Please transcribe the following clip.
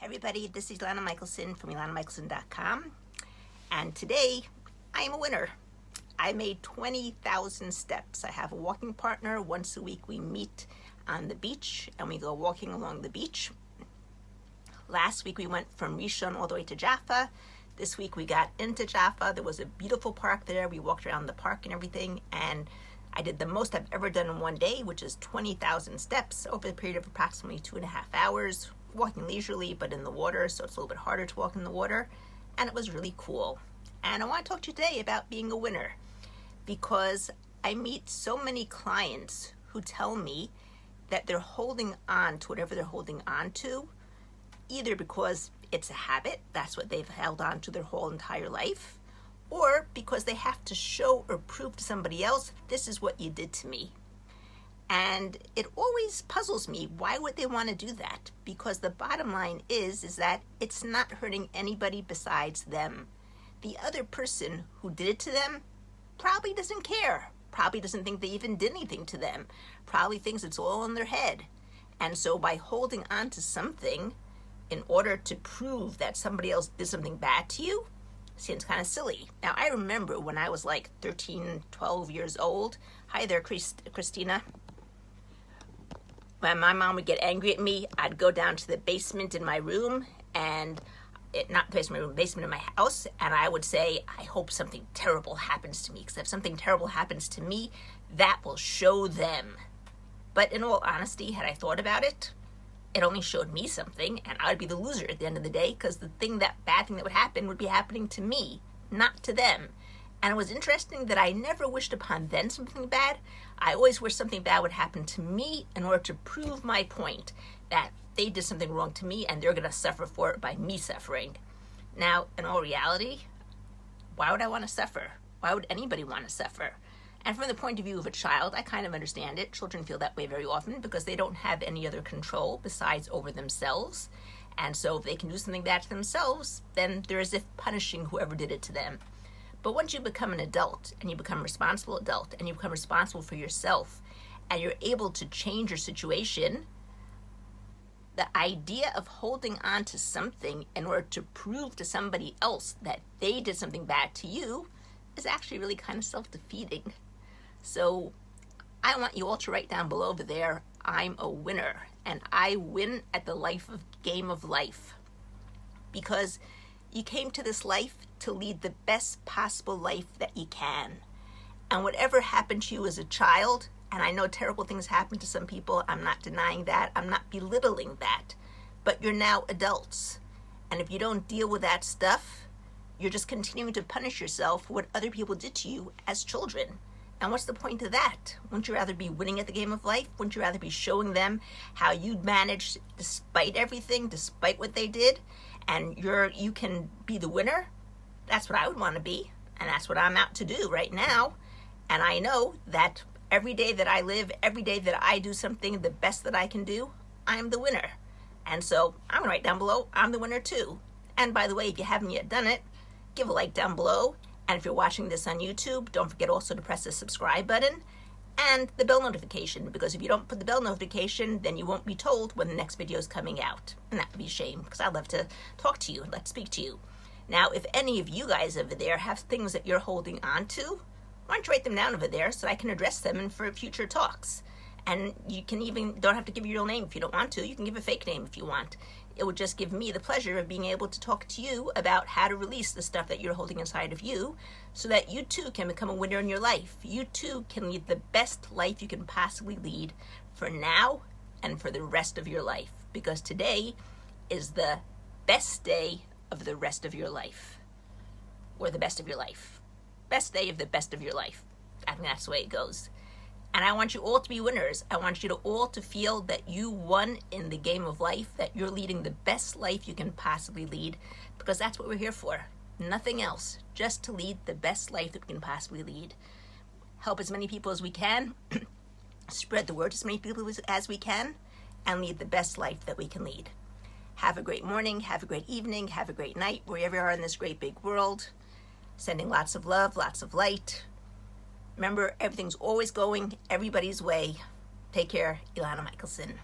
Everybody, this is Ilana Michelson from ilanamichelson.com, and today I am a winner. I made 20,000 steps. I have a walking partner. Once a week we meet on the beach and we go walking along the beach. Last week we went from Rishon all the way to Jaffa. This week we got into Jaffa. There was a beautiful park there. We walked around the park and everything, and I did the most I've ever done in one day, which is 20,000 steps over the period of approximately 2.5 hours, walking leisurely but in the water, so it's a little bit harder to walk in the water, and it was really cool. And I want to talk to you today about being a winner, because I meet so many clients who tell me that they're holding on to whatever they're holding on to, either because it's a habit, that's what they've held on to their whole entire life, or because they have to show or prove to somebody else, this is what you did to me. And it always puzzles me, why would they want to do that? Because the bottom line is that it's not hurting anybody besides them. The other person who did it to them probably doesn't care, probably doesn't think they even did anything to them, probably thinks it's all in their head. And so by holding on to something in order to prove that somebody else did something bad to you, seems kind of silly. Now, I remember when I was like 13, 12 years old. Hi there, Christina. When my mom would get angry at me, I'd go down to the basement in my room, and not the basement, basement of my house, and I would say, I hope something terrible happens to me, because if something terrible happens to me, that will show them. But in all honesty, had I thought about it, it only showed me something, and I would be the loser at the end of the day, because that bad thing that would happen would be happening to me, not to them. And it was interesting that I never wished upon them something bad. I always wished something bad would happen to me in order to prove my point that they did something wrong to me and they're going to suffer for it by me suffering. Now, in all reality, why would I want to suffer? Why would anybody want to suffer? And from the point of view of a child, I kind of understand it. Children feel that way very often because they don't have any other control besides over themselves. And so if they can do something bad to themselves, then they're as if punishing whoever did it to them. But once you become an adult and you become a responsible adult and you become responsible for yourself and you're able to change your situation, the idea of holding on to something in order to prove to somebody else that they did something bad to you is actually really kind of self-defeating. So I want you all to write down below over there, I'm a winner, and I win at the game of life, because you came to this life to lead the best possible life that you can. And whatever happened to you as a child, and I know terrible things happen to some people, I'm not denying that, I'm not belittling that, but you're now adults. And if you don't deal with that stuff, you're just continuing to punish yourself for what other people did to you as children. And what's the point of that? Wouldn't you rather be winning at the game of life? Wouldn't you rather be showing them how you'd managed despite everything, despite what they did, and you can be the winner? That's what I would want to be, and that's what I'm out to do right now. And I know that every day that I live, every day that I do something the best that I can do, I'm the winner. And so I'm going to write down below, I'm the winner too. And by the way, if you haven't yet done it, give a like down below. And if you're watching this on YouTube, don't forget also to press the subscribe button and the bell notification, because if you don't put the bell notification, then you won't be told when the next video is coming out. And that would be a shame, because I'd love to talk to you and love to speak to you. Now, if any of you guys over there have things that you're holding on to, why don't you write them down over there so I can address them in for future talks? And you can even, don't have to give your real name if you don't want to. You can give a fake name if you want. It would just give me the pleasure of being able to talk to you about how to release the stuff that you're holding inside of you, so that you too can become a winner in your life. You too can lead the best life you can possibly lead for now and for the rest of your life, because today is the best day of the rest of your life, or the best of your life. Best day of the best of your life. I think that's the way it goes. And I want you all to be winners. I want you to all to feel that you won in the game of life, that you're leading the best life you can possibly lead, because that's what we're here for. Nothing else, just to lead the best life that we can possibly lead. Help as many people as we can, spread the word to as many people as we can, and lead the best life that we can lead. Have a great morning, have a great evening, have a great night, wherever you are in this great big world. Sending lots of love, lots of light. Remember, everything's always going everybody's way. Take care, Ilana Michelson.